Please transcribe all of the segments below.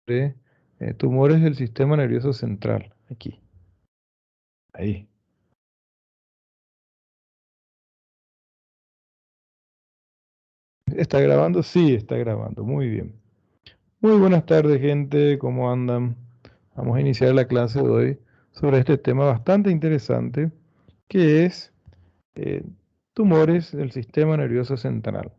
de tumores del sistema nervioso central. Aquí, ahí. ¿Está grabando? Sí, está grabando. Muy bien. Muy buenas tardes, gente. ¿Cómo andan? Vamos a iniciar la clase de hoy sobre este tema bastante interesante, que es eh, tumores del sistema nervioso central.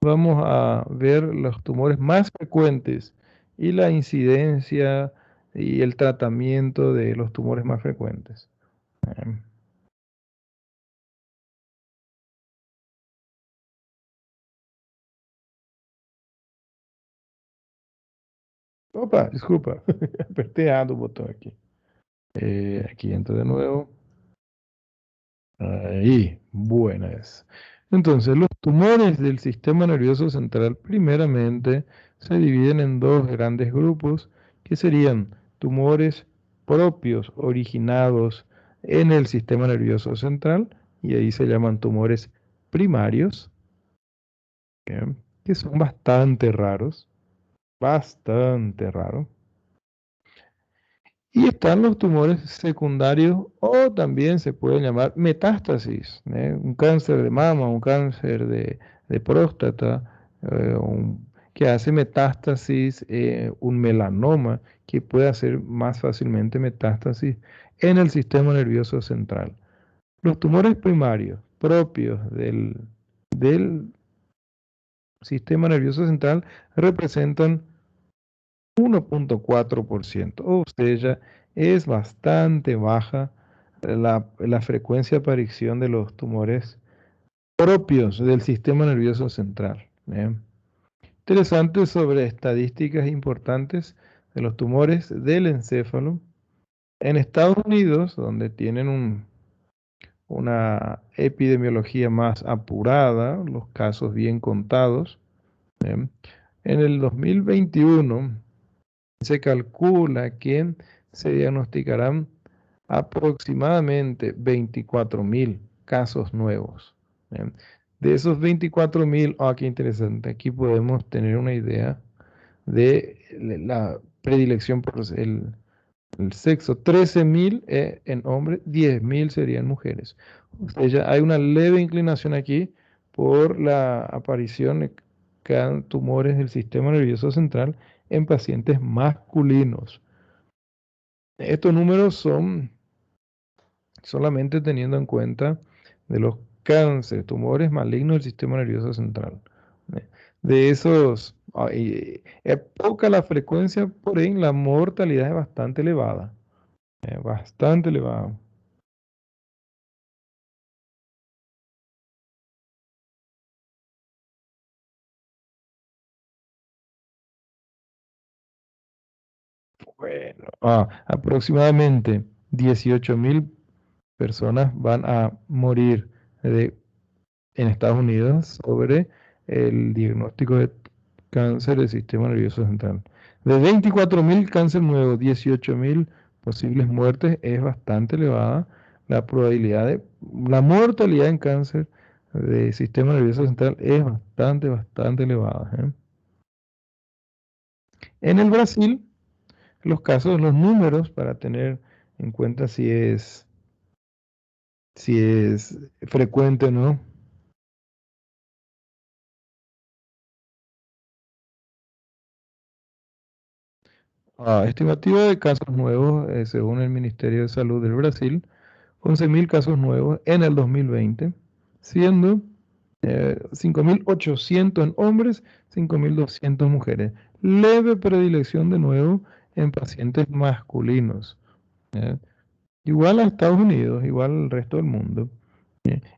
Vamos a ver los tumores más frecuentes y la incidencia y el tratamiento de los tumores más frecuentes. Em, Opa, disculpa, apreté A tu botón aquí. Aquí entro de nuevo. Ahí, buenas. Entonces, los tumores del sistema nervioso central primeramente se dividen en dos grandes grupos, que serían tumores propios originados en el sistema nervioso central, y ahí se llaman tumores primarios, ¿ok? Que son bastante raros. Y están los tumores secundarios o también se pueden llamar metástasis, ¿eh? Un cáncer de mama, un cáncer de próstata, que hace metástasis, un melanoma que puede hacer más fácilmente metástasis en el sistema nervioso central. Los tumores primarios propios del sistema nervioso central representan 1,4%. O sea, es bastante baja la frecuencia de aparición de los tumores propios del sistema nervioso central. ¿Eh? Interesante sobre estadísticas importantes de los tumores del encéfalo. En Estados Unidos, donde tienen una epidemiología más apurada, los casos bien contados, ¿eh? En el 2021 se calcula que se diagnosticarán aproximadamente 24.000 casos nuevos. ¿Eh? De esos 24.000, qué interesante, aquí podemos tener una idea de la predilección por el sexo. 13.000 en hombres, 10.000 serían mujeres. O sea, ya hay una leve inclinación aquí por la aparición de tumores del sistema nervioso central en pacientes masculinos. Estos números son solamente teniendo en cuenta de los cánceres, tumores malignos del sistema nervioso central. ¿Eh? De esos, es poca la frecuencia, por ahí la mortalidad es bastante elevada. Bastante elevada. Bueno, aproximadamente 18.000 personas van a morir de en Estados Unidos sobre el diagnóstico de cáncer del sistema nervioso central. De 24.000 cáncer nuevos, 18.000 posibles muertes es bastante elevada. La probabilidad de, la mortalidad en cáncer del sistema nervioso central es bastante elevada. ¿Eh? En el Brasil, los casos, los números para tener en cuenta si es frecuente o no. Estimativa de casos nuevos, según el Ministerio de Salud del Brasil, 11.000 casos nuevos en el 2020, siendo 5.800 en hombres, 5.200 mujeres. Leve predilección de nuevo en pacientes masculinos. ¿Eh? Igual a Estados Unidos, igual al resto del mundo.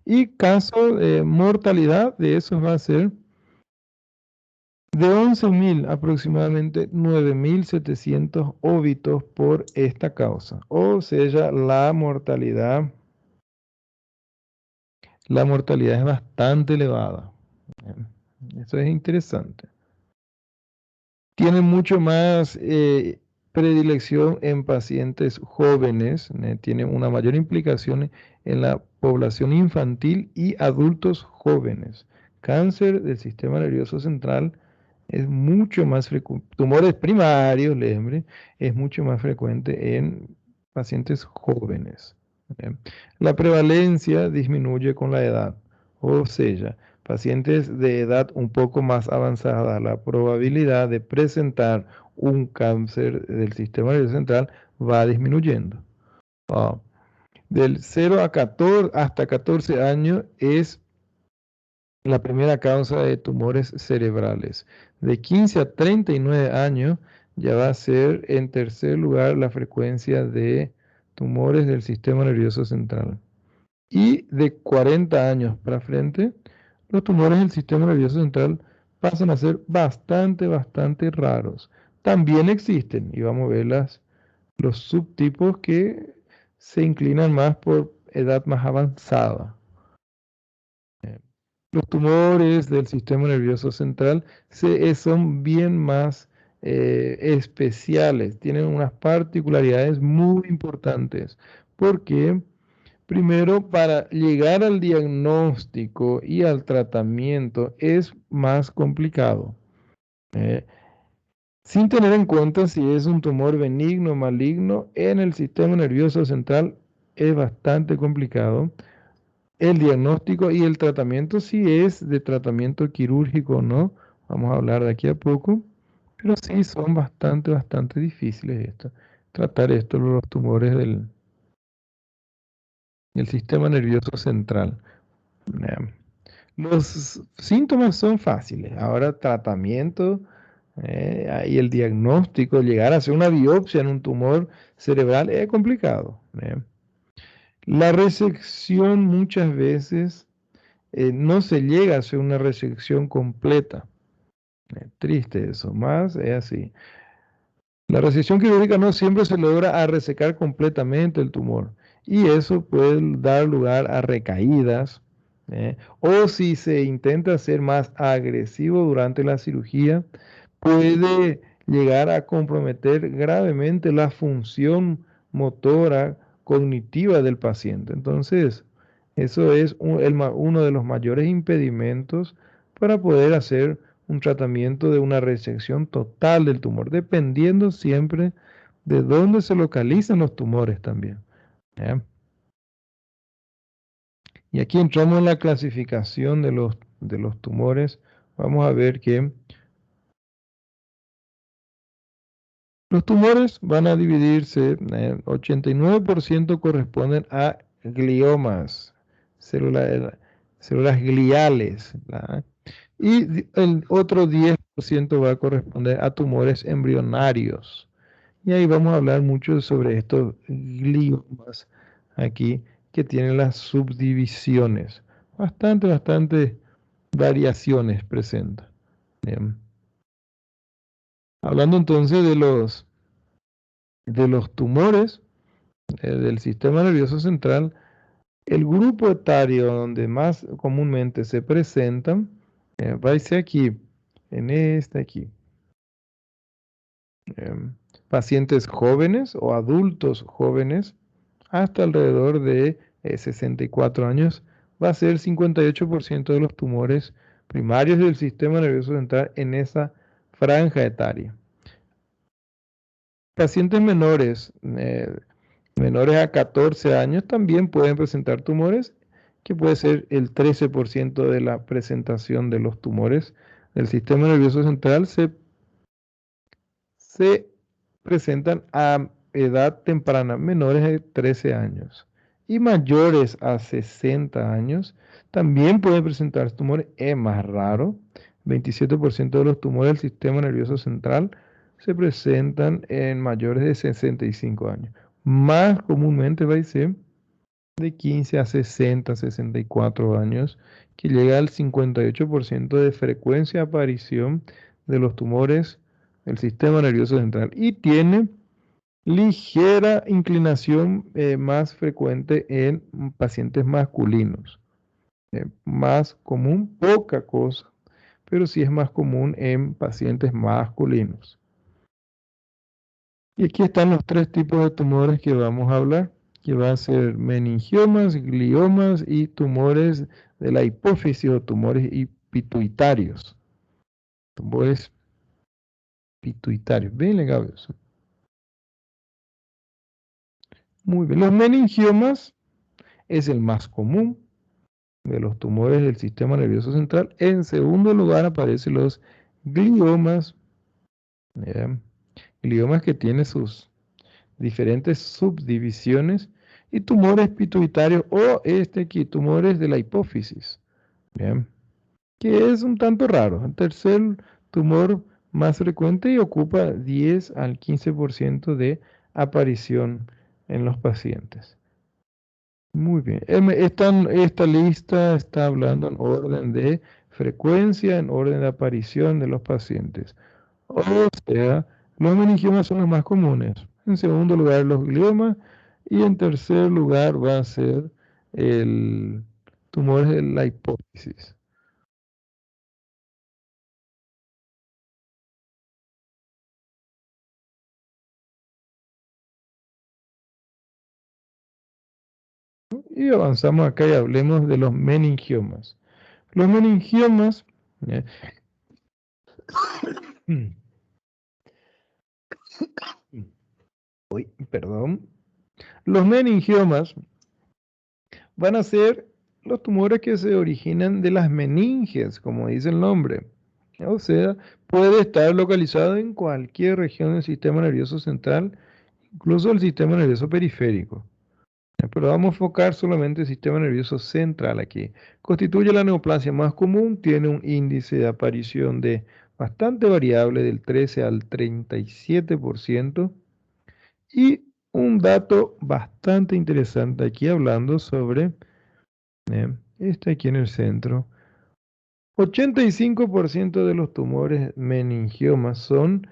Y caso de mortalidad de esos va a ser de 11.000, aproximadamente 9.700 óbitos por esta causa. O sea, la mortalidad es bastante elevada. Bien, eso es interesante. Tiene mucho más predilección en pacientes jóvenes, tiene una mayor implicación en la población infantil y adultos jóvenes. Cáncer del sistema nervioso central Es mucho más frecuente, tumores primarios, lembre, es mucho más frecuente en pacientes jóvenes. ¿Bien? La prevalencia disminuye con la edad, o sea, pacientes de edad un poco más avanzada, la probabilidad de presentar un cáncer del sistema nervioso central va disminuyendo. Ah, del 0 a 14 hasta 14 años es la primera causa de tumores cerebrales. De 15 a 39 años ya va a ser en tercer lugar la frecuencia de tumores del sistema nervioso central. Y de 40 años para frente, los tumores del sistema nervioso central pasan a ser bastante raros. También existen, y vamos a ver los subtipos que se inclinan más por edad más avanzada. Los tumores del sistema nervioso central son bien más especiales, tienen unas particularidades muy importantes, porque primero para llegar al diagnóstico y al tratamiento es más complicado, eh, sin tener en cuenta si es un tumor benigno o maligno en el sistema nervioso central es bastante complicado. El diagnóstico y el tratamiento, si es de tratamiento quirúrgico o no, vamos a hablar de aquí a poco, pero sí son bastante difíciles esto, tratar esto, los tumores del sistema nervioso central. Em, Los síntomas son fáciles, ahora tratamiento y el diagnóstico, llegar a hacer una biopsia en un tumor cerebral es complicado. La resección muchas veces no se llega a hacer una resección completa. Triste eso, más es así. La resección quirúrgica no siempre se logra a resecar completamente el tumor y eso puede dar lugar a recaídas, o si se intenta ser más agresivo durante la cirugía, puede llegar a comprometer gravemente la función motora cognitiva del paciente. Entonces, eso es uno de los mayores impedimentos para poder hacer un tratamiento de una resección total del tumor, dependiendo siempre de dónde se localizan los tumores también. ¿Ya? Y aquí entramos en la clasificación de los tumores. Vamos a ver que los tumores van a dividirse, 89% corresponden a gliomas, células, células gliales, ¿verdad? Y el otro 10% va a corresponder a tumores embrionarios. Y ahí vamos a hablar mucho sobre estos gliomas aquí que tienen las subdivisiones. Bastante variaciones presenta. Bien. Hablando entonces de los tumores del sistema nervioso central, el grupo etario donde más comúnmente se presentan, va a ser aquí, en este aquí. Pacientes jóvenes o adultos jóvenes hasta alrededor de 64 años, va a ser 58% de los tumores primarios del sistema nervioso central en esa franja etaria. Pacientes menores a 14 años también pueden presentar tumores, que puede ser el 13% de la presentación de los tumores del sistema nervioso central se presentan a edad temprana, menores de 13 años. Y mayores a 60 años también pueden presentar tumores, es más raro. 27% de los tumores del sistema nervioso central se presentan en mayores de 65 años. Más comúnmente va a ser de 15 a 60, 64 años, que llega al 58% de frecuencia de aparición de los tumores del sistema nervioso central y tiene ligera inclinación más frecuente en pacientes masculinos. Más común, poca cosa, pero sí es más común en pacientes masculinos. Y aquí están los tres tipos de tumores que vamos a hablar, que van a ser meningiomas, gliomas y tumores de la hipófisis o tumores pituitarios. Tumores pituitarios. Bien legal eso. Muy bien. Los meningiomas es el más común de los tumores del sistema nervioso central. En segundo lugar aparecen los gliomas. ¿Ya? Gliomas que tienen sus diferentes subdivisiones y tumores pituitarios o este aquí, tumores de la hipófisis. Bien. Que es un tanto raro. El tercer tumor más frecuente y ocupa 10 al 15% de aparición en los pacientes. Muy bien. Esta lista está hablando en orden de frecuencia, en orden de aparición de los pacientes. O sea, los meningiomas son los más comunes. En segundo lugar, los gliomas. Y en tercer lugar va a ser el tumor de la hipófisis. Y avanzamos acá y hablemos de los meningiomas. Los meningiomas, eh, uy, perdón, los meningiomas van a ser los tumores que se originan de las meninges, como dice el nombre. O sea, puede estar localizado en cualquier región del sistema nervioso central, incluso el sistema nervioso periférico. Pero vamos a enfocar solamente el sistema nervioso central aquí. Constituye la neoplasia más común, tiene un índice de aparición de bastante variable del 13 al 37%. Y un dato bastante interesante aquí hablando sobre, este aquí en el centro, 85% de los tumores meningiomas son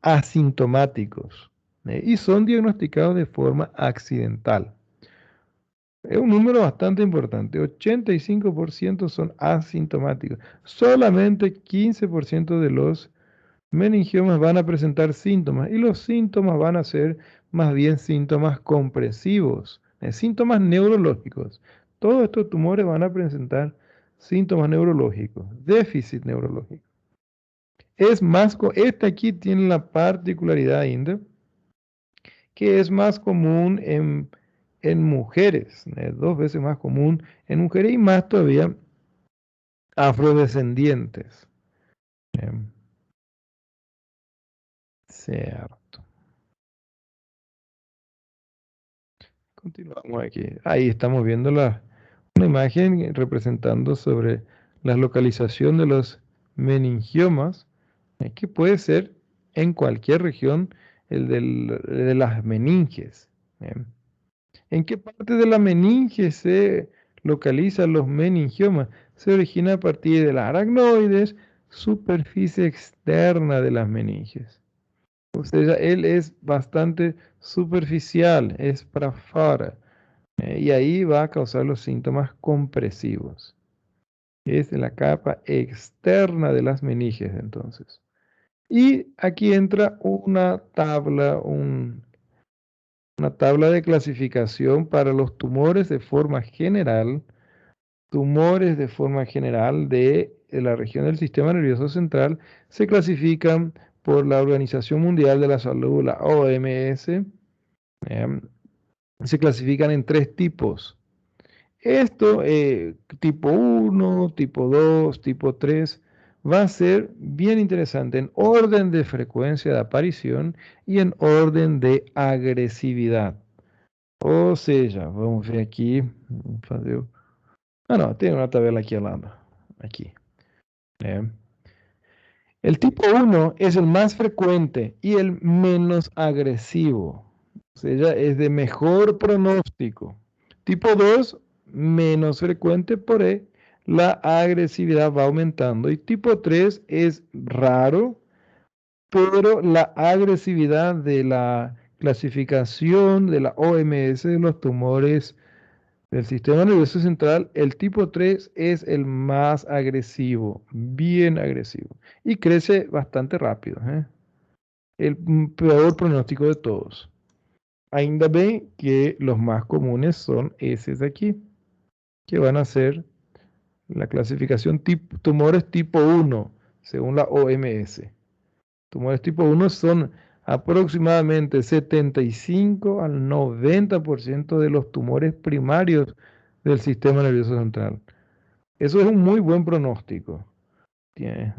asintomáticos, y son diagnosticados de forma accidental. Es un número bastante importante. 85% son asintomáticos. Solamente 15% de los meningiomas van a presentar síntomas y los síntomas van a ser más bien síntomas compresivos, síntomas neurológicos. Todos estos tumores van a presentar síntomas neurológicos, déficit neurológico. Es más, este aquí tiene la particularidad, Inda, que es más común en mujeres, 2 veces más común en mujeres y más todavía afrodescendientes. Em, Cierto. Continuamos aquí. Ahí estamos viendo una imagen representando sobre la localización de los meningiomas, que puede ser en cualquier región de las meninges. Em, ¿En qué parte de la meninge se localizan los meningiomas? Se origina a partir de las aracnoides, superficie externa de las meninges. O sea, él es bastante superficial, es para afuera, y ahí va a causar los síntomas compresivos. Es la capa externa de las meninges, entonces. Y aquí entra una tabla de clasificación para los tumores de forma general, de la región del sistema nervioso central se clasifican por la Organización Mundial de la Salud, la OMS. em, Se clasifican en 3 tipos. Esto, tipo 1, tipo 2, tipo 3, va a ser bien interesante en orden de frecuencia de aparición y en orden de agresividad. O sea, vamos ver aqui, fazer. Ah, no, tiene una tabla aquí al lado. Aquí. né? El tipo 1 es el más frecuente y el menos agresivo. O sea, es de mejor pronóstico. Tipo 2, menos frecuente, por la agresividad va aumentando. Y tipo 3 es raro, pero la agresividad de la clasificación de la OMS de los tumores del sistema nervioso central, el tipo 3 es el más agresivo, bien agresivo, y crece bastante rápido, ¿eh? El peor pronóstico de todos. Ainda bem que los más comunes son esos de aquí, que van a ser la clasificación tumores tipo 1, según la OMS. Tumores tipo 1 son aproximadamente 75 al 90% de los tumores primarios del sistema nervioso central. Eso es un muy buen pronóstico. Tiene-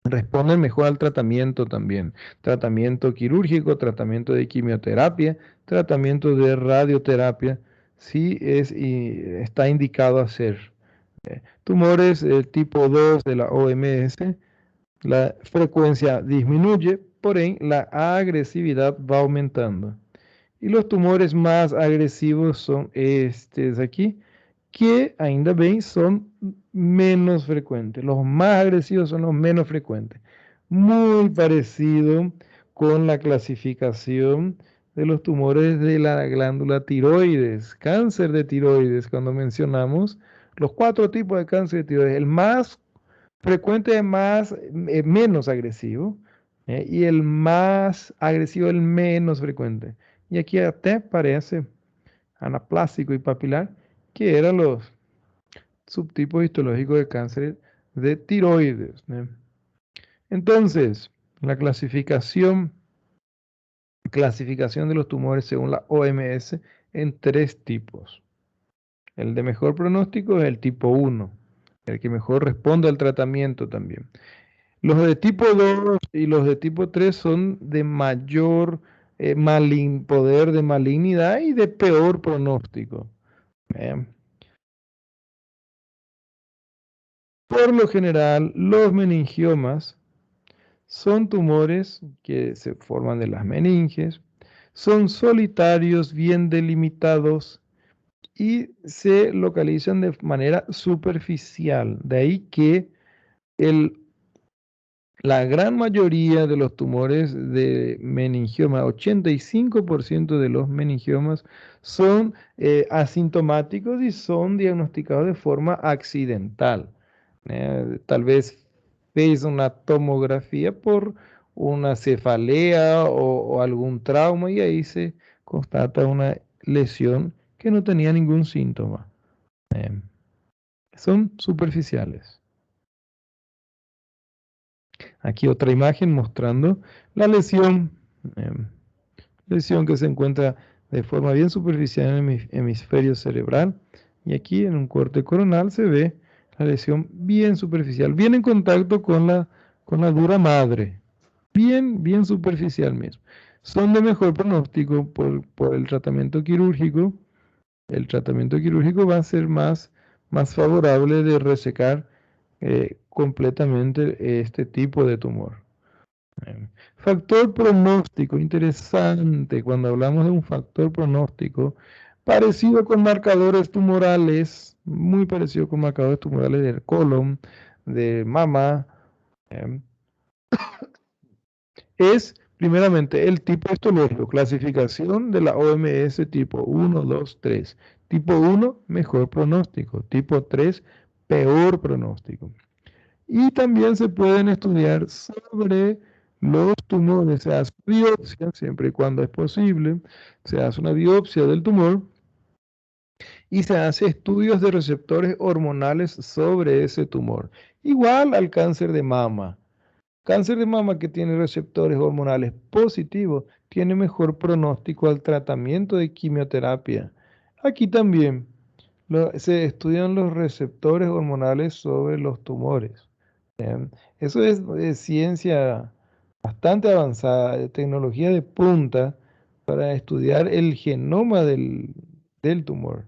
Responden mejor al tratamiento también. Tratamiento quirúrgico, tratamiento de quimioterapia, tratamiento de radioterapia, sí está indicado hacer. Tumores tipo 2 de la OMS, la frecuencia disminuye, por ende la agresividad va aumentando. Y los tumores más agresivos son estos aquí, que ainda bem son menos frecuentes. Los más agresivos son los menos frecuentes. Muy parecido con la clasificación de los tumores de la glándula tiroides, cáncer de tiroides, cuando mencionamos los 4 tipos de cáncer de tiroides. El más frecuente es menos agresivo, y el más agresivo el menos frecuente. Y aquí até parece anaplásico y papilar, que eran los subtipos histológicos de cáncer de tiroides, ¿no? Entonces, la clasificación de los tumores según la OMS en 3 tipos. El de mejor pronóstico es el tipo 1, el que mejor responde al tratamiento también. Los de tipo 2 y los de tipo 3 son de mayor poder de malignidad y de peor pronóstico. ¿Eh? Por lo general, los meningiomas son tumores que se forman de las meninges, son solitarios, bien delimitados y se localizan de manera superficial. De ahí que el la gran mayoría de los tumores de meningioma, 85% de los meningiomas son asintomáticos y son diagnosticados de forma accidental. Tal vez veis una tomografía por una cefalea o algún trauma y ahí se constata una lesión que no tenía ningún síntoma. Eh, Son superficiales. Aquí otra imagen mostrando la lesión, em, lesión que se encuentra de forma bien superficial en el hemisferio cerebral. Y aquí en un corte coronal se ve la lesión bien superficial, bien en contacto con la dura madre, bien superficial mismo. Son de mejor pronóstico por el tratamiento quirúrgico. El tratamiento quirúrgico va a ser más favorable de resecar completamente este tipo de tumor. Factor pronóstico, interesante cuando hablamos de un factor pronóstico, parecido con marcadores tumorales, muy parecido con marcadores tumorales del colon, de mama, em, es primeramente el tipo histológico, clasificación de la OMS tipo 1, 2, 3. Tipo 1, mejor pronóstico. Tipo 3, peor pronóstico. Y también se pueden estudiar sobre los tumores. Se hace biopsia siempre y cuando es posible. Se hace una biopsia del tumor y se hace estudios de receptores hormonales sobre ese tumor. Igual al cáncer de mama. Cáncer de mama que tiene receptores hormonales positivos tiene mejor pronóstico al tratamiento de quimioterapia. Aquí también se estudian los receptores hormonales sobre los tumores. Eso es ciencia bastante avanzada, de tecnología de punta para estudiar el genoma del tumor.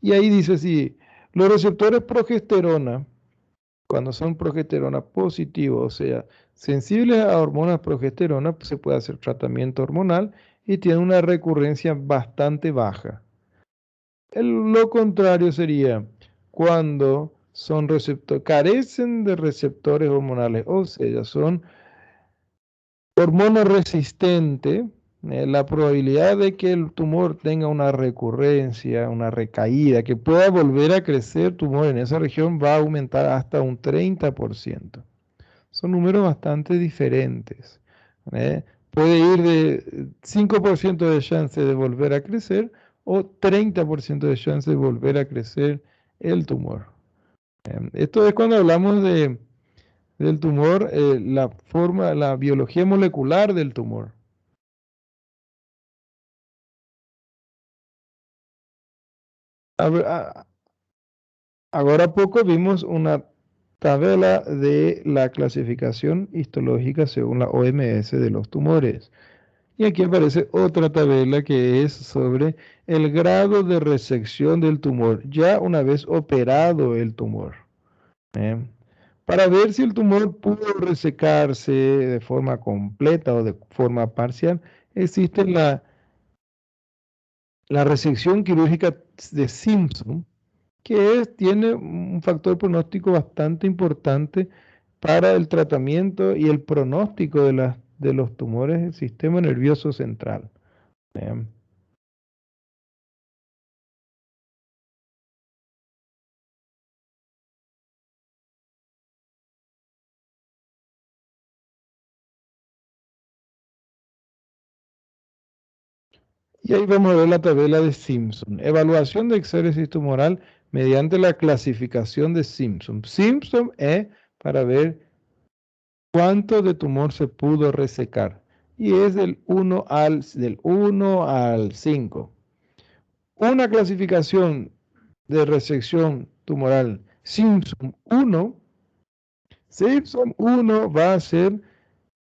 Y ahí dice así, los receptores progesterona, cuando son progesterona positivos, o sea, sensibles a hormonas progesterona, pues se puede hacer tratamiento hormonal y tiene una recurrencia bastante baja. Lo contrario sería cuando carecen de receptores hormonales, o sea, son hormonoresistentes, la probabilidad de que el tumor tenga una recurrencia, una recaída, que pueda volver a crecer tumor en esa región va a aumentar hasta un 30%. Son números bastante diferentes. ¿Eh? Puede ir de 5% de chance de volver a crecer o 30% de chance de volver a crecer el tumor. Esto es cuando hablamos del tumor, la forma, la biología molecular del tumor. A ver, ahora poco vimos una tabla de la clasificación histológica según la OMS de los tumores. Y aquí aparece otra tabla que es sobre el grado de resección del tumor, ya una vez operado el tumor. ¿Eh? Para ver si el tumor pudo resecarse de forma completa o de forma parcial, existe la resección quirúrgica de Simpson, que tiene un factor pronóstico bastante importante para el tratamiento y el pronóstico de los tumores del sistema nervioso central. ¿Eh? Y ahí vamos a ver la tabla de Simpson. Evaluación de exéresis tumoral mediante la clasificación de Simpson. Simpson es para ver cuánto de tumor se pudo resecar. Y es del 1 al 5. Una clasificación de resección tumoral Simpson 1. Simpson 1 va a ser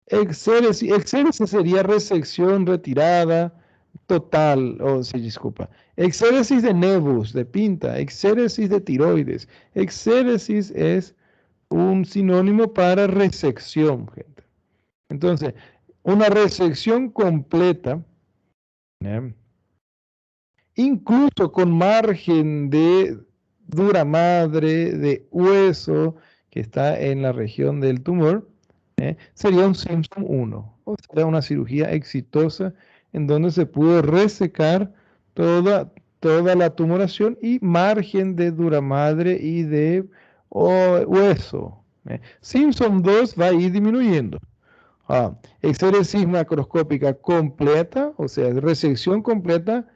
exéresis. Exéresis sería resección retirada total, o sí, disculpa. Exéresis de nevus, de pinta, exéresis de tiroides. Exéresis es un sinónimo para resección, gente. Entonces, una resección completa, ¿eh? Incluso con margen de dura madre, de hueso, que está en la región del tumor, sería un Simpson 1, o sea, una cirugía exitosa en donde se pudo resecar toda la tumoración y margen de dura madre y de hueso. Simpson 2 va a ir disminuyendo. Exéresis macroscópica completa, o sea, resección completa,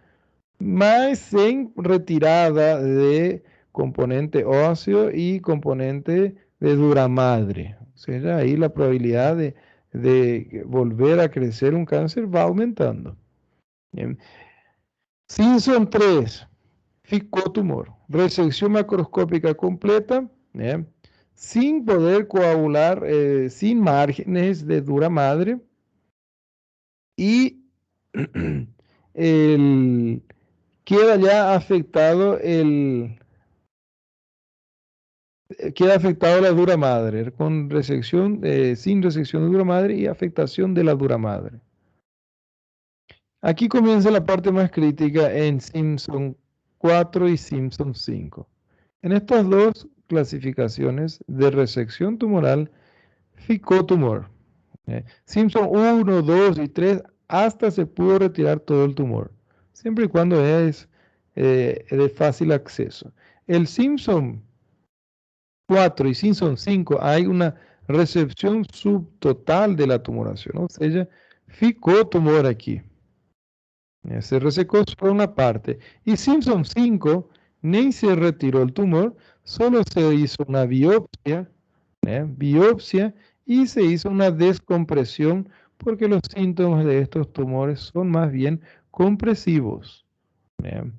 más en retirada de componente óseo y componente de duramadre. O sea, ahí la probabilidad de volver a crecer un cáncer va aumentando. Bien. Simpson 3, ficotumor, resección macroscópica completa, ¿eh? Sin poder coagular, sin márgenes de dura madre y el, queda ya afectado queda afectado la dura madre, con resección, sin resección de dura madre y afectación de la dura madre. Aquí comienza la parte más crítica en Simpson 4 y Simpson 5. En estas dos clasificaciones de resección tumoral, ficotumor, Simpson 1, 2 y 3, hasta se pudo retirar todo el tumor, siempre y cuando es de fácil acceso. El Simpson 4 y Simpson 5 hay una recepción subtotal de la tumoración, o sea, ficó tumor aquí. Se resecó solo una parte. Y Simpson 5 ni se retiró el tumor, solo se hizo una biopsia y se hizo una descompresión porque los síntomas de estos tumores son más bien compresivos. ¿Eh?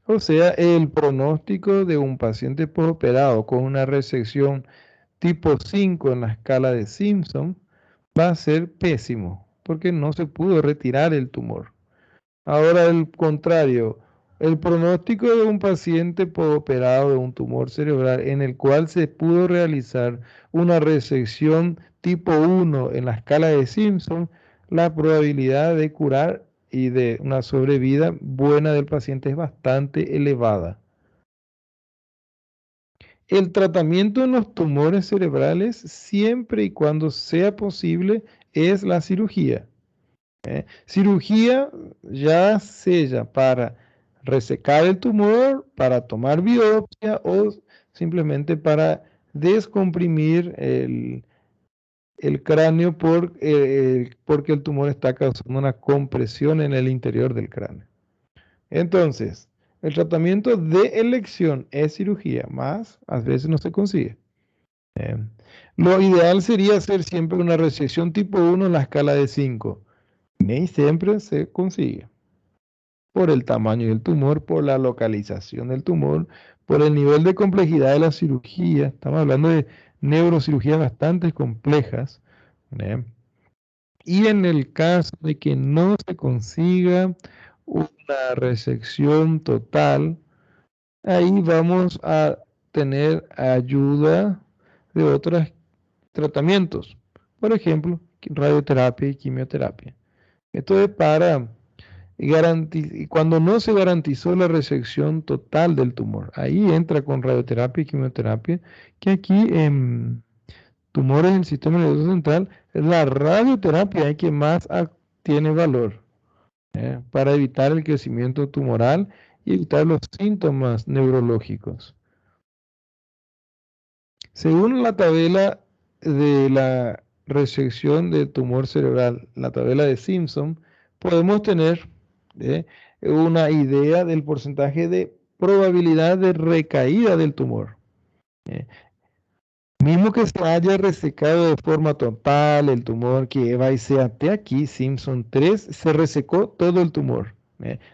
O sea, el pronóstico de un paciente postoperado con una resección tipo 5 en la escala de Simpson va a ser pésimo porque no se pudo retirar el tumor. Ahora, el contrario, el pronóstico de un paciente postoperado de un tumor cerebral en el cual se pudo realizar una resección tipo 1 en la escala de Simpson, la probabilidad de curar y de una sobrevida buena del paciente es bastante elevada. El tratamiento en los tumores cerebrales, siempre y cuando sea posible, es la cirugía. Cirugía ya sea para resecar el tumor, para tomar biopsia o simplemente para descomprimir el cráneo porque el tumor está causando una compresión en el interior del cráneo. Entonces, el tratamiento de elección es cirugía, más a veces no se consigue. ¿Eh? Lo ideal sería hacer siempre una resección tipo 1 en la escala de 5. Ni siempre se consigue por el tamaño del tumor, por la localización del tumor, por el nivel de complejidad de la cirugía. Estamos hablando de neurocirugías bastante complejas. ¿Eh? Y en el caso de que no se consiga una resección total, ahí vamos a tener ayuda de otros tratamientos. Por ejemplo, radioterapia y quimioterapia. Esto es para y cuando no se garantizó la resección total del tumor. Ahí entra con radioterapia y quimioterapia, que aquí en tumores del sistema nervioso central es la radioterapia que más tiene valor para evitar el crecimiento tumoral y evitar los síntomas neurológicos. Según la tabla de la resección del tumor cerebral, la tabla de Simpson, podemos tener ¿eh? una idea del porcentaje de probabilidad de recaída del tumor. ¿Eh? Mismo que se haya resecado de forma total el tumor que va y sea aquí, Simpson 3, se resecó todo el tumor.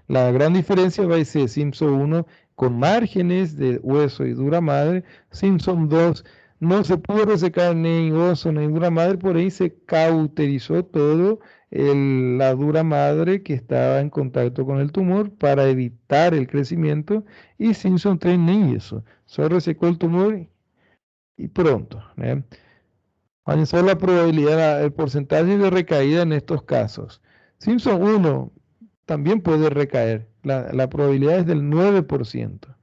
La gran diferencia va a ser Simpson 1 con márgenes de hueso y dura madre, Simpson 2 no se pudo resecar ni hueso ni dura madre, por ahí se cauterizó todo la dura madre que estaba en contacto con el tumor para evitar el crecimiento, y Simpson 3 ni eso, solo resecó el tumor y pronto. Analizar la probabilidad, el porcentaje de recaída en estos casos. Simpson 1 también puede recaer. La probabilidad es del 9%.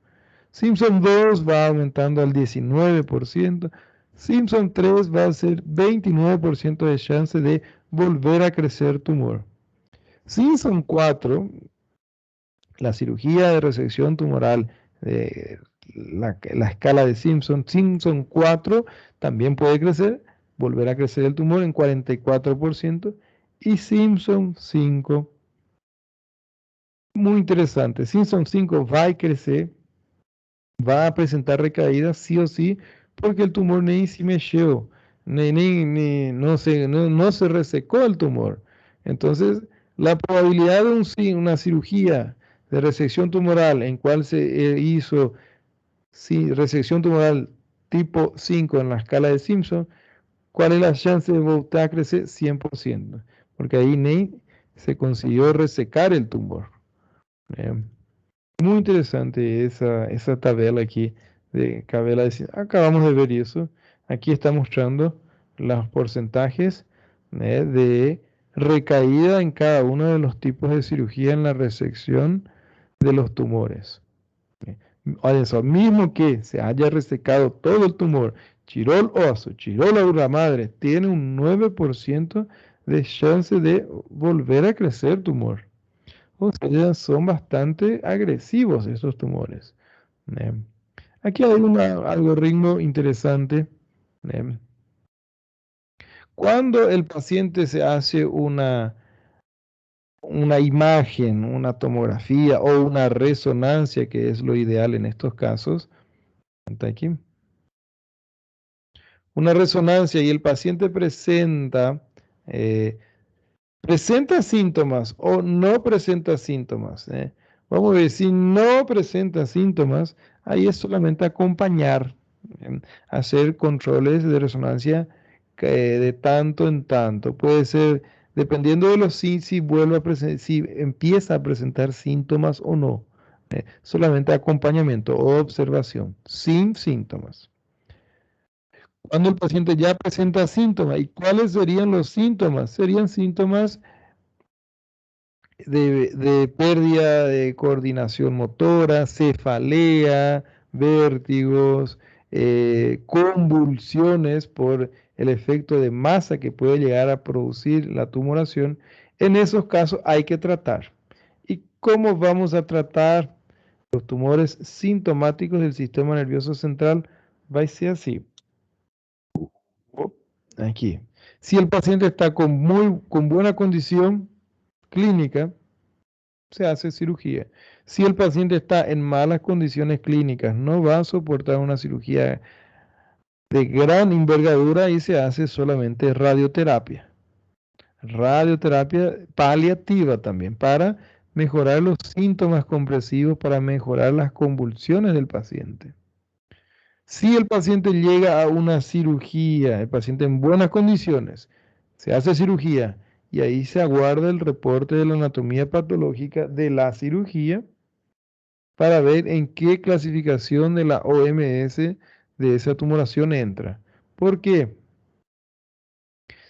Simpson 2 va aumentando al 19%. Simpson 3 va a ser 29% de chance de volver a crecer tumor. Simpson 4, la cirugía de resección tumoral, la escala de Simpson, Simpson 4 también puede crecer, volver a crecer el tumor en 44%, y Simpson 5, muy interesante, Simpson 5 va a crecer, va a presentar recaídas sí o sí, porque el tumor ni se mexeu, no se resecó el tumor. Entonces, la probabilidad de una cirugía de resección tumoral en cual se hizo resección tumoral tipo 5 en la escala de Simpson, ¿cuál es la chance de volver a crecer? 100%, porque ahí ni se consiguió resecar el tumor. Eh, Muy interesante esa tabla aquí de tabla de acabamos de ver eso. Aquí está mostrando los porcentajes de recaída en cada uno de los tipos de cirugía en la resección de los tumores. Eso mismo que se haya resecado todo el tumor, chirol oso, chirol la madre, tiene un 9% de chance de volver a crecer tumor. O sea, son bastante agresivos esos tumores. ¿Eh? Aquí hay un algoritmo interesante. ¿Eh? Cuando el paciente se hace una imagen, una tomografía o una resonancia, que es lo ideal en estos casos, está aquí, una resonancia y el paciente eh, presenta síntomas o no presenta síntomas. Vamos a ver, si no presenta síntomas, ahí es solamente acompañar, hacer controles de resonancia de tanto en tanto. Puede ser, dependiendo de los sí, si vuelve a si empieza a presentar síntomas o no. Solamente acompañamiento o observación, sin síntomas. Cuando el paciente ya presenta síntomas, ¿y cuáles serían los síntomas? Serían síntomas de pérdida de coordinación motora, cefalea, vértigos, convulsiones por el efecto de masa que puede llegar a producir la tumoración. En esos casos hay que tratar. ¿Y cómo vamos a tratar los tumores sintomáticos del sistema nervioso central? Va a ser así. Aquí. Si el paciente está con buena condición clínica, se hace cirugía. Si el paciente está en malas condiciones clínicas, no va a soportar una cirugía de gran envergadura y se hace solamente radioterapia. Radioterapia paliativa también para mejorar los síntomas compresivos, para mejorar las convulsiones del paciente. Si el paciente llega a una cirugía, el paciente en buenas condiciones, se hace cirugía y ahí se aguarda el reporte de la anatomía patológica de la cirugía para ver en qué clasificación de la OMS de esa tumoración entra. ¿Por qué?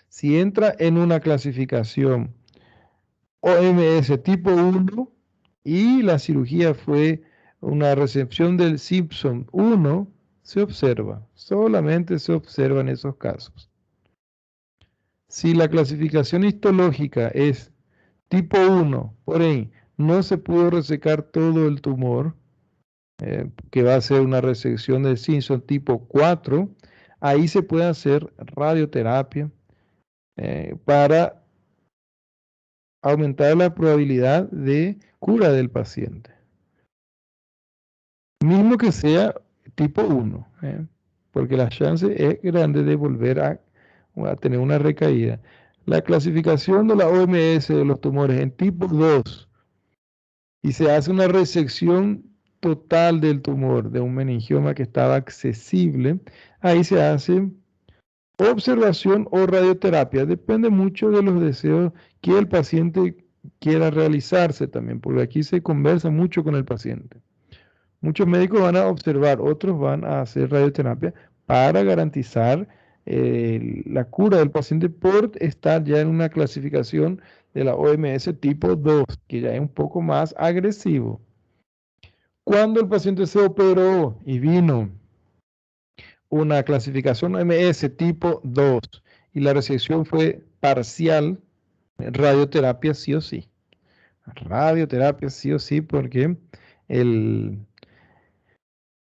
Si entra en una clasificación OMS tipo 1 y la cirugía fue una recepción del Simpson 1, se observa, solamente se observa en esos casos. Si la clasificación histológica es tipo 1, por ahí no se pudo resecar todo el tumor, que va a ser una resección del Simpson tipo 4, ahí se puede hacer radioterapia para aumentar la probabilidad de cura del paciente. Mismo que sea tipo 1, porque la chance es grande de volver a tener una recaída. La clasificación de la OMS de los tumores en tipo 2 y se hace una resección total del tumor, de un meningioma que estaba accesible, ahí se hace observación o radioterapia. Depende mucho de los deseos que el paciente quiera realizarse también, porque aquí se conversa mucho con el paciente. Muchos médicos van a observar, otros van a hacer radioterapia para garantizar la cura del paciente por estar ya en una clasificación de la OMS tipo 2, que ya es un poco más agresivo. Cuando el paciente se operó y vino una clasificación OMS tipo 2 y la resección fue parcial, radioterapia sí o sí. Radioterapia sí o sí porque el,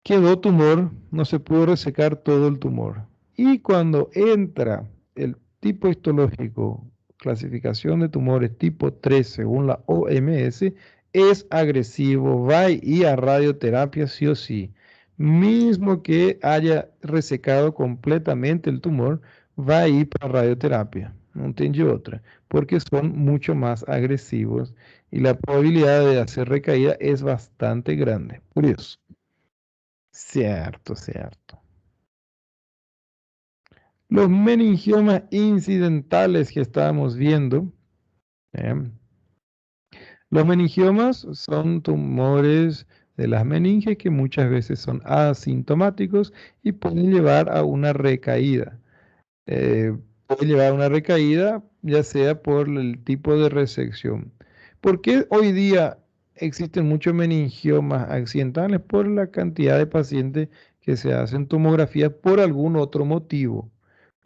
quedó tumor, no se pudo resecar todo el tumor. Y cuando entra el tipo histológico, clasificación de tumores tipo 3 según la OMS, es agresivo, va y a radioterapia sí o sí. Mismo que haya resecado completamente el tumor, va a ir para radioterapia. No tiene otra, porque son mucho más agresivos y la probabilidad de hacer recaída es bastante grande. Curioso. Cierto, cierto. Los meningiomas incidentales que estábamos viendo, ¿eh? Los meningiomas son tumores de las meninges que muchas veces son asintomáticos y pueden llevar a una recaída. Puede llevar a una recaída ya sea por el tipo de resección. ¿Por qué hoy día existen muchos meningiomas accidentales? Por la cantidad de pacientes que se hacen tomografía por algún otro motivo.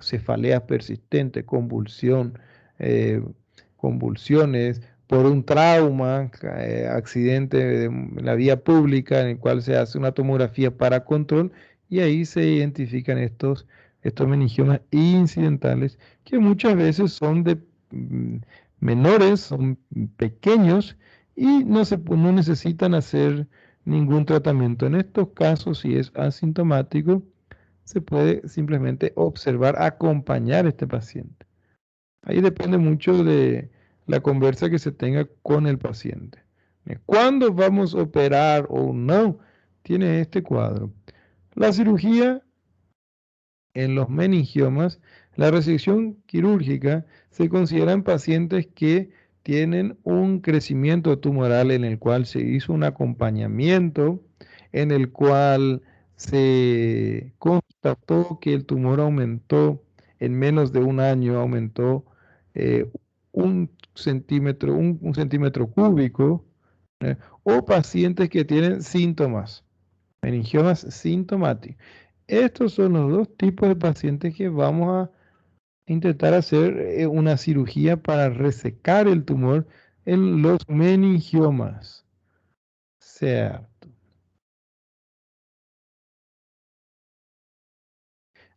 Cefalea persistente, eh, convulsiones, por un trauma, accidente de la vía pública en el cual se hace una tomografía para control y ahí se identifican estos meningiomas incidentales que muchas veces son de menores, son pequeños y no necesitan hacer ningún tratamiento. En estos casos, si es asintomático, se puede simplemente observar, acompañar a este paciente. Ahí depende mucho de la conversa que se tenga con el paciente. ¿Cuándo vamos a operar o no? Tiene este cuadro. La cirugía en los meningiomas, la resección quirúrgica se considera en pacientes que tienen un crecimiento tumoral en el cual se hizo un acompañamiento, en el cual se constató que el tumor aumentó en menos de un año, aumentó eh, un centímetro cúbico, o pacientes que tienen síntomas, meningiomas sintomáticos. Estos son los dos tipos de pacientes que vamos a intentar hacer una cirugía para resecar el tumor en los meningiomas. Cierto.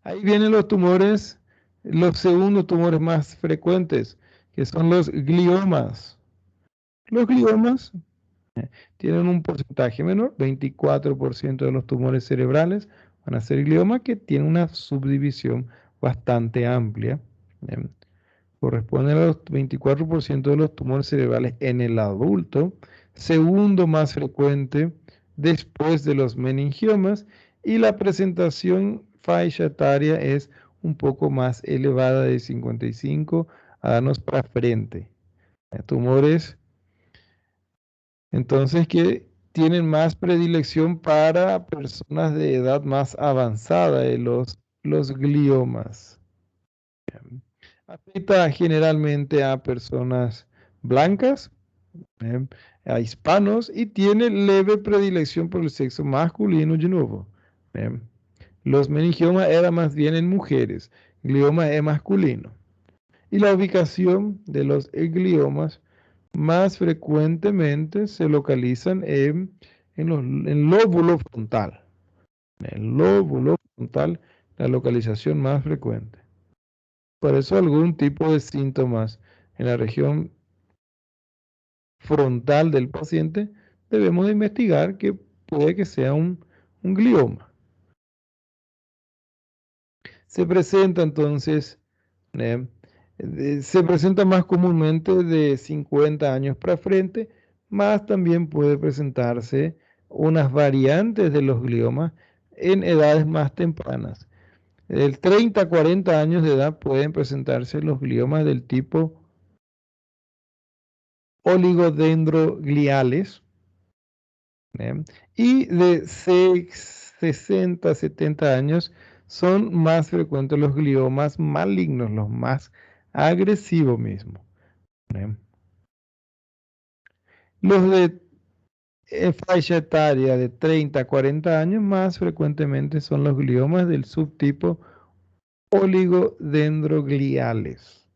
Ahí vienen los tumores, los segundos tumores más frecuentes, que son los gliomas. Los gliomas tienen un porcentaje menor, 24% de los tumores cerebrales, van a ser gliomas que tienen una subdivisión bastante amplia. ¿Bien? Corresponden a los 24% de los tumores cerebrales en el adulto, segundo más frecuente después de los meningiomas, y la presentación faixa etaria es un poco más elevada de 55 años para frente. Tumores entonces que tienen más predilección para personas de edad más avanzada de los gliomas. Afecta generalmente a personas blancas, ¿eh? A hispanos, y tiene leve predilección por el sexo masculino de nuevo. ¿Eh? Los meningiomas eran más bien en mujeres, glioma es masculino. Y la ubicación de los gliomas más frecuentemente se localizan en el lóbulo frontal. En el lóbulo frontal, la localización más frecuente. Por eso algún tipo de síntomas en la región frontal del paciente debemos de investigar que puede que sea un glioma. Se presenta entonces, ¿eh? Se presenta más comúnmente de 50 años para frente, más también puede presentarse unas variantes de los gliomas en edades más tempranas. Del 30 a 40 años de edad pueden presentarse los gliomas del tipo oligodendrogliales, ¿eh? Y de 60 a 70 años son más frecuentes los gliomas malignos, los más agresivos mismo, ¿eh? Los de faixa etaria de 30 a 40 años más frecuentemente son los gliomas del subtipo oligodendrogliales.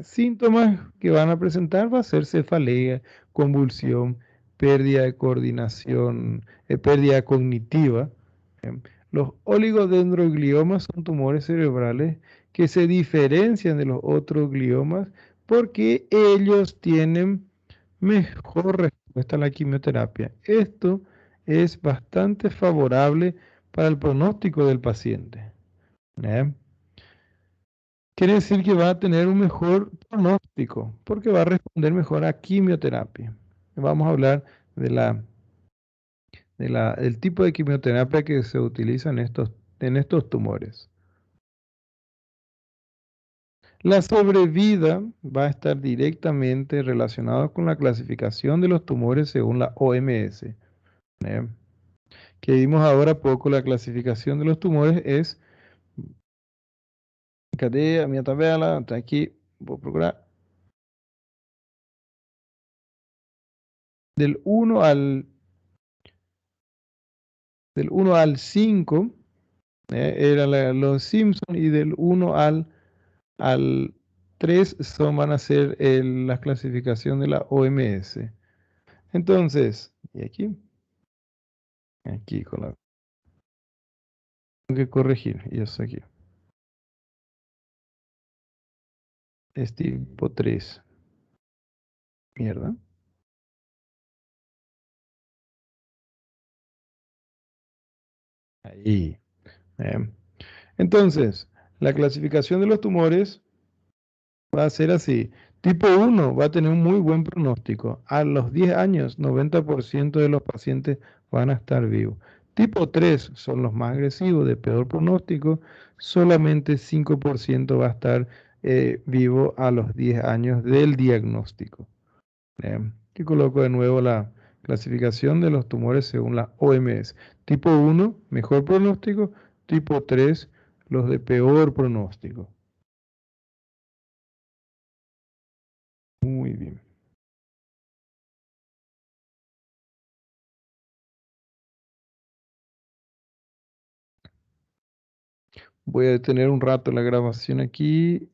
Síntomas que van a presentar va a ser cefalea, convulsión, pérdida de coordinación, pérdida cognitiva. ¿Eh? Los oligodendrogliomas son tumores cerebrales que se diferencian de los otros gliomas porque ellos tienen mejor respuesta a la quimioterapia. Esto es bastante favorable para el pronóstico del paciente. ¿Eh? Quiere decir que va a tener un mejor pronóstico porque va a responder mejor a quimioterapia. Vamos a hablar de del tipo de quimioterapia que se utiliza en estos tumores. La sobrevida va a estar directamente relacionada con la clasificación de los tumores según la OMS. ¿Eh? Que vimos ahora poco, la clasificación de los tumores es, cadê a minha tabela? Está aquí, voy a procurar. Del 1 al 5 era los Simpsons, y del 1 al 3 van a ser la clasificación de la OMS. Entonces, y aquí tengo que corregir, y eso aquí. Es tipo 3. Mierda. Ahí. eh. Entonces, la clasificación de los tumores va a ser así. Tipo 1 va a tener un muy buen pronóstico. A los 10 años, 90% de los pacientes van a estar vivos. Tipo 3 son los más agresivos, de peor pronóstico. Solamente 5% va a estar vivo a los 10 años del diagnóstico. Y coloco de nuevo la clasificación de los tumores según la OMS. Tipo 1, mejor pronóstico. Tipo 3, los de peor pronóstico. Muy bien. Voy a detener un rato la grabación aquí.